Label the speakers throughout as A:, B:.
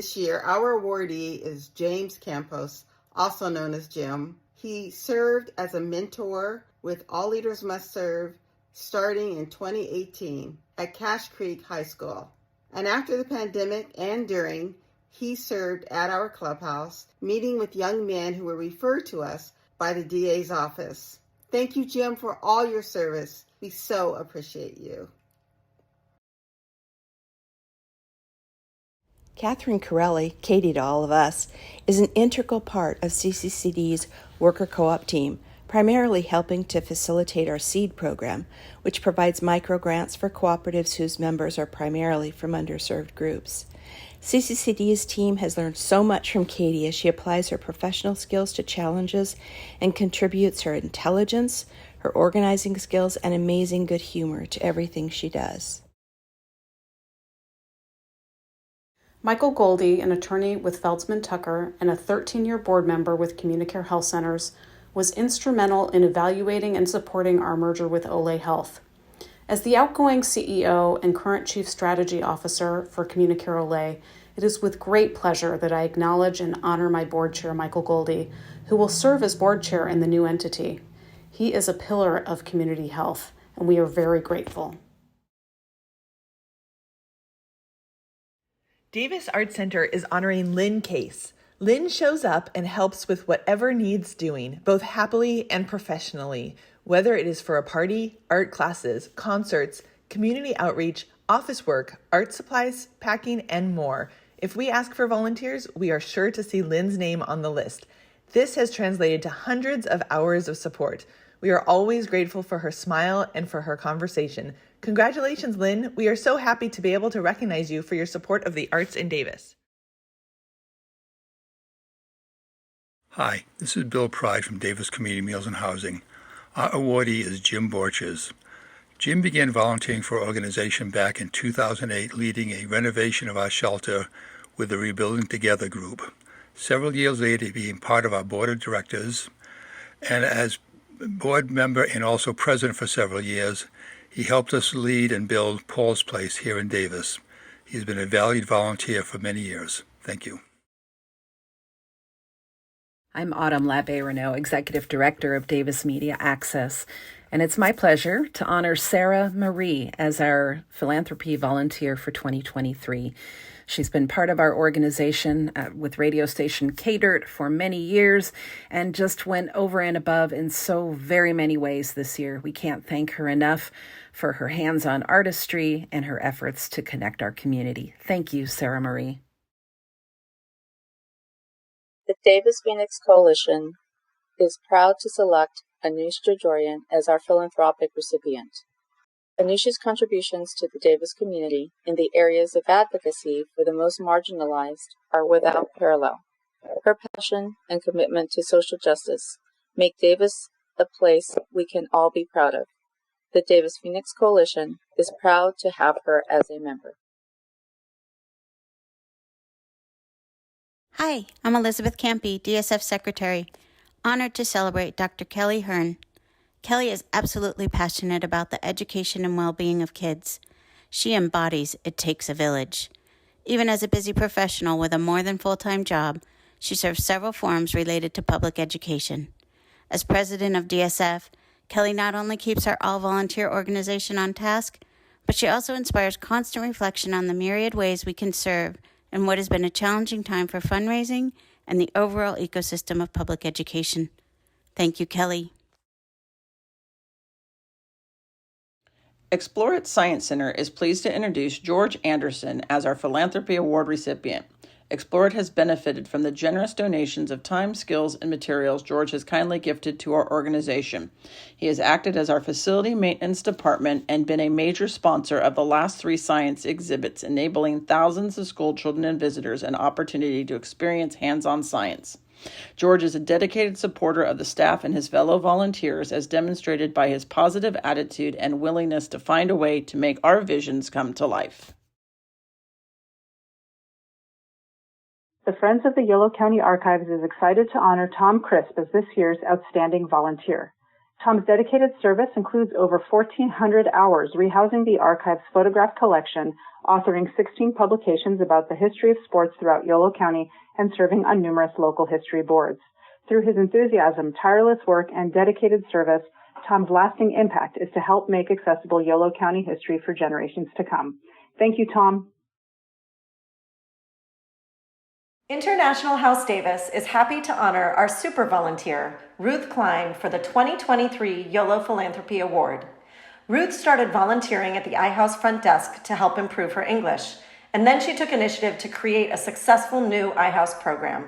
A: This year, our awardee is James Campos, also known as Jim. He served as a mentor with All Leaders Must Serve starting in 2018 at Cache Creek High School. And after the pandemic and during, he served at our clubhouse, meeting with young men who were referred to us by the DA's office. Thank you, Jim, for all your service. We so appreciate you.
B: Catherine Corelli, Katie to all of us, is an integral part of CCCD's worker co-op team, primarily helping to facilitate our SEED program, which provides microgrants for cooperatives whose members are primarily from underserved groups. CCCD's team has learned so much from Katie as she applies her professional skills to challenges and contributes her intelligence, her organizing skills, and amazing good humor to everything she does.
C: Michael Goldie, an attorney with Feldsman Tucker and a 13-year board member with Communicare Health Centers, was instrumental in evaluating and supporting our merger with Olay Health. As the outgoing CEO and current Chief Strategy Officer for Communicare Olay, it is with great pleasure that I acknowledge and honor my board chair, Michael Goldie, who will serve as board chair in the new entity. He is a pillar of community health, and we are very grateful.
D: Davis Art Center is honoring Lynn Case. Lynn shows up and helps with whatever needs doing, both happily and professionally, whether it is for a party, art classes, concerts, community outreach, office work, art supplies, packing, and more. If we ask for volunteers, we are sure to see Lynn's name on the list. This has translated to hundreds of hours of support. We are always grateful for her smile and for her conversation. Congratulations, Lynn. We are so happy to be able to recognize you for your support of the arts in Davis.
E: Hi, this is Bill Pride from Davis Community Meals and Housing. Our awardee is Jim Borches. Jim began volunteering for our organization back in 2008, leading a renovation of our shelter with the Rebuilding Together group. Several years later, he became part of our board of directors, and as board member and also president for several years, he helped us lead and build Paul's Place here in Davis. He's been a valued volunteer for many years. Thank you.
F: I'm Autumn Labbe-Renault, Executive Director of Davis Media Access, and it's my pleasure to honor Sarah Marie as our Philanthropy Volunteer for 2023. She's been part of our organization with radio station K-Dirt for many years and just went over and above in so very many ways this year. We can't thank her enough for her hands-on artistry and her efforts to connect our community. Thank you, Sarah Marie.
G: The Davis Phoenix Coalition is proud to select Anush Jajorian as our philanthropic recipient. Anush's contributions to the Davis community in the areas of advocacy for the most marginalized are without parallel. Her passion and commitment to social justice make Davis a place we can all be proud of. The Davis Phoenix Coalition is proud to have her as a member.
H: Hi, I'm Elizabeth Campy, DSF Secretary. Honored to celebrate Dr. Kelly Hearn. Kelly is absolutely passionate about the education and well-being of kids. She embodies "it takes a village." Even as a busy professional with a more than full-time job, she serves several forums related to public education. As president of DSF, Kelly not only keeps our all-volunteer organization on task, but she also inspires constant reflection on the myriad ways we can serve in what has been a challenging time for fundraising and the overall ecosystem of public education. Thank you, Kelly.
I: Explorit Science Center is pleased to introduce George Anderson as our Philanthropy Award recipient. Explorit has benefited from the generous donations of time, skills, and materials George has kindly gifted to our organization. He has acted as our facility maintenance department and been a major sponsor of the last 3 science exhibits, enabling thousands of school children and visitors an opportunity to experience hands-on science. George is a dedicated supporter of the staff and his fellow volunteers, as demonstrated by his positive attitude and willingness to find a way to make our visions come to life.
J: The Friends of the Yolo County Archives is excited to honor Tom Crisp as this year's Outstanding Volunteer. Tom's dedicated service includes over 1,400 hours rehousing the archive's photograph collection, authoring 16 publications about the history of sports throughout Yolo County, and serving on numerous local history boards. Through his enthusiasm, tireless work, and dedicated service, Tom's lasting impact is to help make accessible Yolo County history for generations to come. Thank you, Tom.
B: International House Davis is happy to honor our super volunteer, Ruth Klein, for the 2023 Yolo Philanthropy Award. Ruth started volunteering at the iHouse front desk to help improve her English, and then she took initiative to create a successful new iHouse program.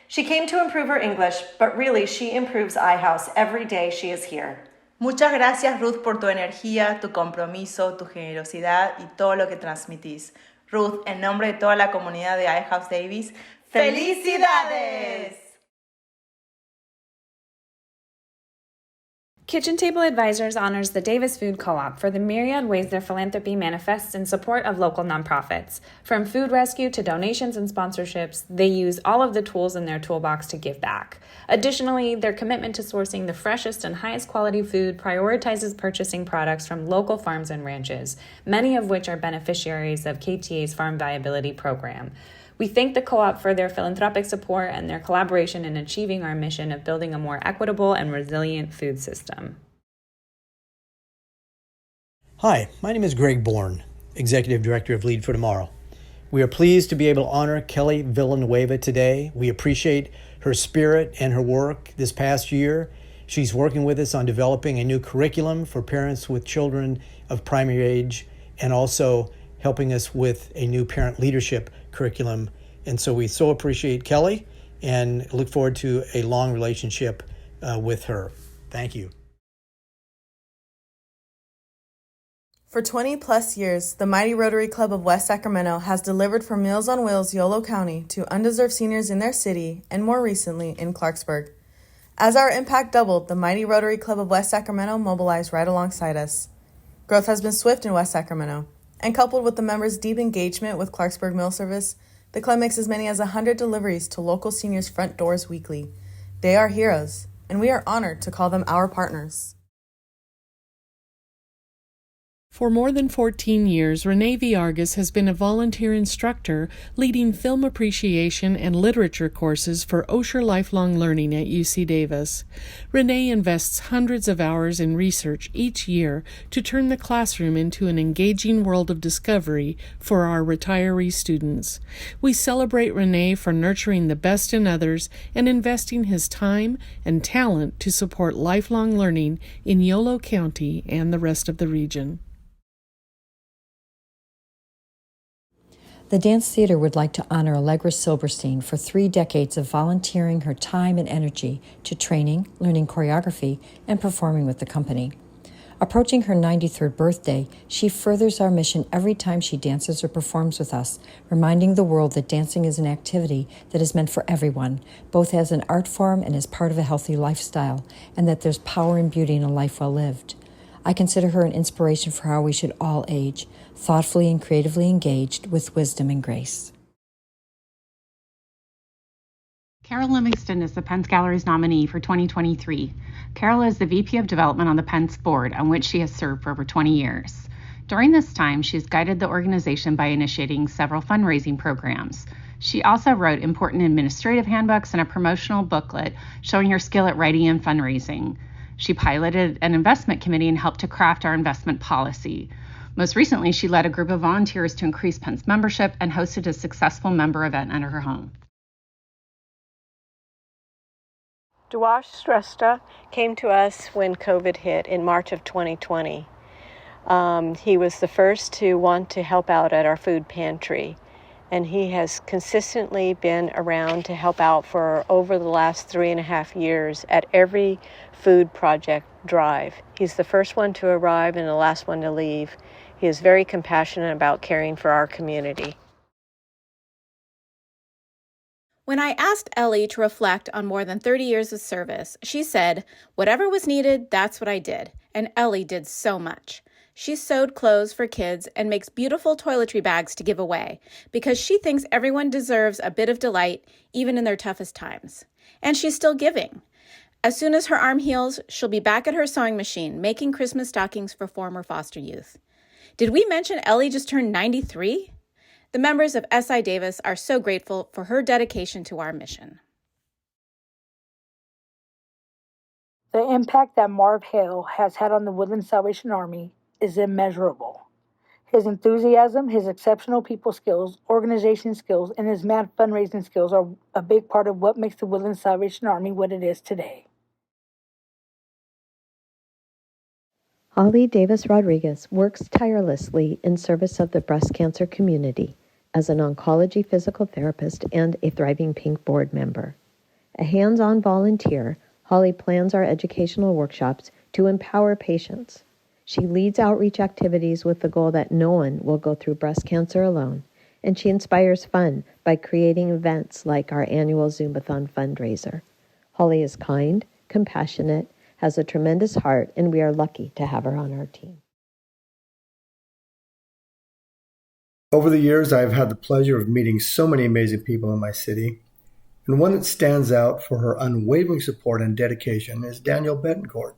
B: She came to improve her English, but really she improves iHouse every day she is here.
K: Muchas gracias, Ruth, por tu energía, tu compromiso, tu generosidad y todo lo que transmitís. Ruth, en nombre de toda la comunidad de iHouse Davis, ¡felicidades!
C: Kitchen Table Advisors honors the Davis Food Co-op for the myriad ways their philanthropy manifests in support of local nonprofits. From food rescue to donations and sponsorships, they use all of the tools in their toolbox to give back. Additionally, their commitment to sourcing the freshest and highest quality food prioritizes purchasing products from local farms and ranches, many of which are beneficiaries of KTA's Farm Viability Program. We thank the co-op for their philanthropic support and their collaboration in achieving our mission of building a more equitable and resilient food system.
L: Hi, my name is Greg Bourne, Executive Director of Lead for Tomorrow. We are pleased to be able to honor Kelly Villanueva today. We appreciate her spirit and her work this past year. She's working with us on developing a new curriculum for parents with children of primary age and also helping us with a new parent leadership curriculum. And so we so appreciate Kelly and look forward to a long relationship with her. Thank you.
M: For 20 plus years, the Mighty Rotary Club of West Sacramento has delivered for Meals on Wheels Yolo County to undeserved seniors in their city and more recently in Clarksburg. As our impact doubled, the Mighty Rotary Club of West Sacramento mobilized right alongside us. Growth has been swift in West Sacramento, and coupled with the members' deep engagement with Clarksburg Meal Service, the club makes as many as 100 deliveries to local seniors' front doors weekly. They are heroes, and we are honored to call them our partners.
N: For more than 14 years, Renee Villargas has been a volunteer instructor leading film appreciation and literature courses for Osher Lifelong Learning at UC Davis. Renee invests hundreds of hours in research each year to turn the classroom into an engaging world of discovery for our retiree students. We celebrate Renee for nurturing the best in others and investing his time and talent to support lifelong learning in Yolo County and the rest of the region.
O: The Dance Theater would like to honor Allegra Silberstein for 3 decades of volunteering her time and energy to training, learning choreography, and performing with the company. Approaching her 93rd birthday, she furthers our mission every time she dances or performs with us, reminding the world that dancing is an activity that is meant for everyone, both as an art form and as part of a healthy lifestyle, and that there's power and beauty in a life well lived. I consider her an inspiration for how we should all age, thoughtfully and creatively engaged with wisdom and grace.
P: Carol Livingston is the Pence Gallery's nominee for 2023. Carol is the VP of Development on the Pence board, on which she has served for over 20 years. During this time, she has guided the organization by initiating several fundraising programs. She also wrote important administrative handbooks and a promotional booklet showing her skill at writing and fundraising. She piloted an investment committee and helped to craft our investment policy. Most recently, she led a group of volunteers to increase Pence membership and hosted a successful member event at her home.
Q: Duash Shrestha came to us when COVID hit in March of 2020. He was the first to want to help out at our food pantry, and he has consistently been around to help out for over the last 3.5 years at every food project drive. He's the first one to arrive and the last one to leave. He is very compassionate about caring for our community.
R: When I asked Ellie to reflect on more than 30 years of service, she said, "Whatever was needed, that's what I did." And Ellie did so much. She sewed clothes for kids and makes beautiful toiletry bags to give away because she thinks everyone deserves a bit of delight, even in their toughest times. And she's still giving. As soon as her arm heals, she'll be back at her sewing machine, making Christmas stockings for former foster youth. Did we mention Ellie just turned 93? The members of SI Davis are so grateful for her dedication to our mission.
S: The impact that Marv Hale has had on the Woodland Salvation Army is immeasurable. His enthusiasm, his exceptional people skills, organization skills, and his mad fundraising skills are a big part of what makes the Woodland Salvation Army what it is today.
T: Holly Davis Rodriguez works tirelessly in service of the breast cancer community as an oncology physical therapist and a Thriving Pink board member. A hands-on volunteer, Holly plans our educational workshops to empower patients. She leads outreach activities with the goal that no one will go through breast cancer alone, and she inspires fun by creating events like our annual Zumbathon fundraiser. Holly is kind, compassionate, has a tremendous heart, and we are lucky to have her on our team.
U: Over the years, I've had the pleasure of meeting so many amazing people in my city, and one that stands out for her unwavering support and dedication is Danielle Betancourt.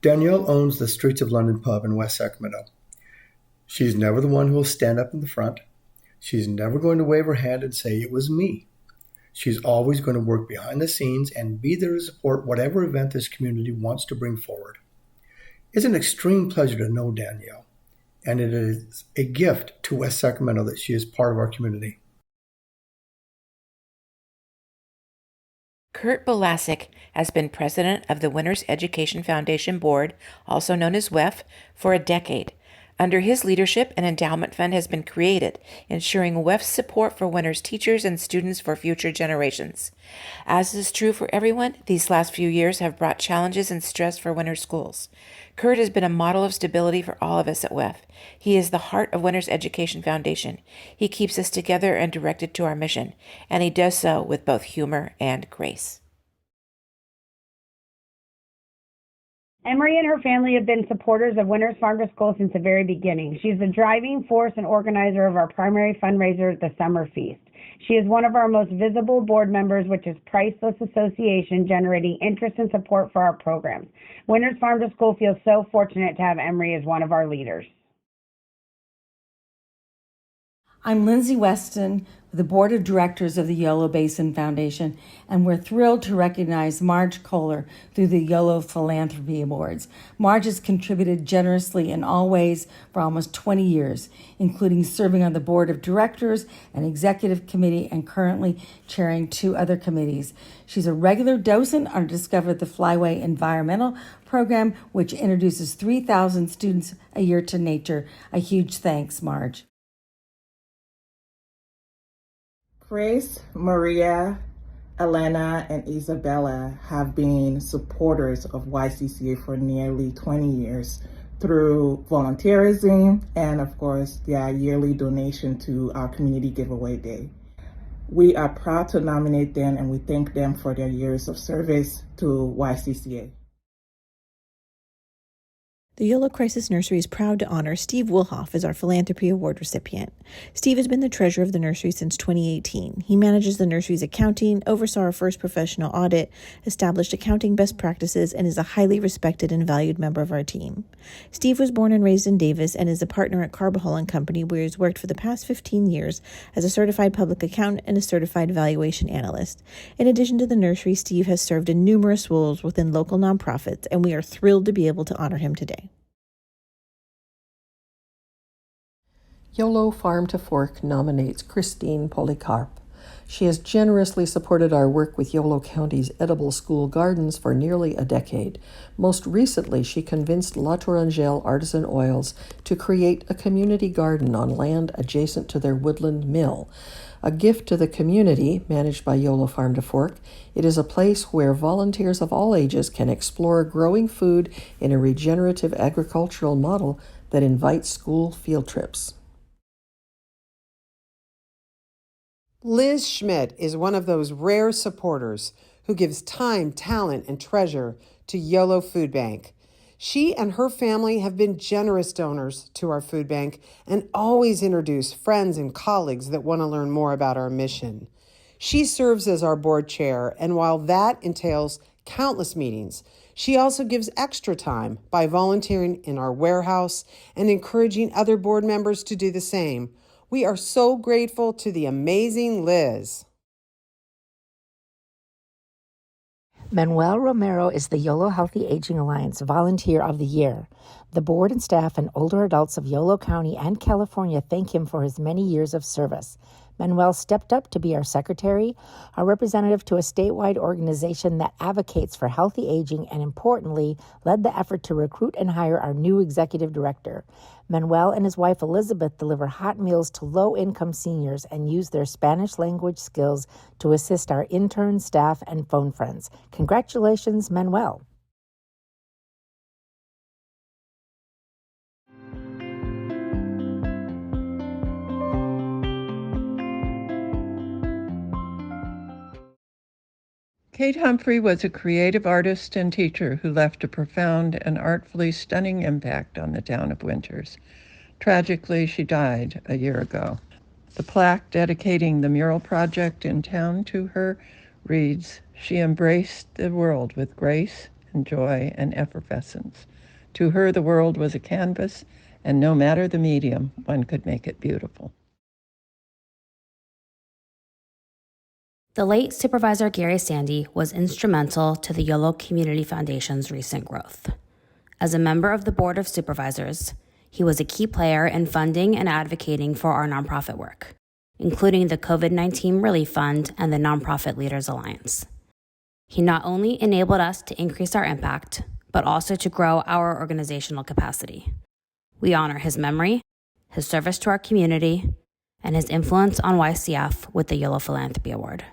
U: Danielle owns the Streets of London pub in West Sacramento. She's never the one who will stand up in the front. She's never going to wave her hand and say, "It was me." She's always going to work behind the scenes and be there to support whatever event this community wants to bring forward. It's an extreme pleasure to know Danielle, and it is a gift to West Sacramento that she is part of our community.
B: Kurt Bolasik has been president of the Winners Education Foundation Board, also known as WEF, for a decade. Under his leadership, an endowment fund has been created, ensuring WEF's support for Winners teachers and students for future generations. As is true for everyone, these last few years have brought challenges and stress for Winners schools. Kurt has been a model of stability for all of us at WEF. He is the heart of Winners Education Foundation. He keeps us together and directed to our mission, and he does so with both humor and grace.
V: Emery and her family have been supporters of Winners Farm to School since the very beginning. She's the driving force and organizer of our primary fundraiser, the Summer Feast. She is one of our most visible board members, which is Priceless Association, generating interest and support for our programs. Winners Farm to School feels so fortunate to have Emery as one of our leaders.
W: I'm Lindsay Weston, with the Board of Directors of the Yolo Basin Foundation, and we're thrilled to recognize Marge Kohler through the Yolo Philanthropy Awards. Marge has contributed generously in all ways for almost 20 years, including serving on the Board of Directors and Executive Committee and currently chairing 2 other committees. She's a regular docent on Discover the Flyway Environmental Program, which introduces 3,000 students a year to nature. A huge thanks, Marge.
X: Grace, Maria, Elena, and Isabella have been supporters of YCCA for nearly 20 years through volunteerism and, of course, their yearly donation to our community giveaway day. We are proud to nominate them, and we thank them for their years of service to YCCA.
B: The Yolo Crisis Nursery is proud to honor Steve Wilhoff as our Philanthropy Award recipient. Steve has been the treasurer of the nursery since 2018. He manages the nursery's accounting, oversaw our first professional audit, established accounting best practices, and is a highly respected and valued member of our team. Steve was born and raised in Davis and is a partner at Carbajal & Company, where he's worked for the past 15 years as a certified public accountant and a certified valuation analyst. In addition to the nursery, Steve has served in numerous roles within local nonprofits, and we are thrilled to be able to honor him today.
Y: Yolo Farm to Fork nominates Christine Polycarp. She has generously supported our work with Yolo County's edible school gardens for nearly a decade. Most recently, she convinced La Tourangelle Artisan Oils to create a community garden on land adjacent to their woodland mill. A gift to the community, managed by Yolo Farm to Fork, it is a place where volunteers of all ages can explore growing food in a regenerative agricultural model that invites school field trips.
Z: Liz Schmidt is one of those rare supporters who gives time, talent, and treasure to Yolo Food Bank. She and her family have been generous donors to our food bank and always introduce friends and colleagues that want to learn more about our mission. She serves as our board chair, and while that entails countless meetings. She also gives extra time by volunteering in our warehouse and encouraging other board members to do the same. We are so grateful to the amazing Liz.
A: Manuel Romero is the Yolo Healthy Aging Alliance Volunteer of the Year. The board and staff and older adults of Yolo County and California thank him for his many years of service. Manuel stepped up to be our secretary, our representative to a statewide organization that advocates for healthy aging, and importantly, led the effort to recruit and hire our new executive director. Manuel and his wife Elizabeth deliver hot meals to low-income seniors and use their Spanish language skills to assist our interns, staff, and phone friends. Congratulations, Manuel.
D: Kate Humphrey was a creative artist and teacher who left a profound and artfully stunning impact on the town of Winters. Tragically, she died a year ago. The plaque dedicating the mural project in town to her reads, "She embraced the world with grace and joy and effervescence. To her, the world was a canvas, and no matter the medium, one could make it beautiful."
E: The late Supervisor Gary Sandy was instrumental to the Yolo Community Foundation's recent growth. As a member of the Board of Supervisors, he was a key player in funding and advocating for our nonprofit work, including the COVID-19 Relief Fund and the Nonprofit Leaders Alliance. He not only enabled us to increase our impact, but also to grow our organizational capacity. We honor his memory, his service to our community, and his influence on YCF with the Yolo Philanthropy Award.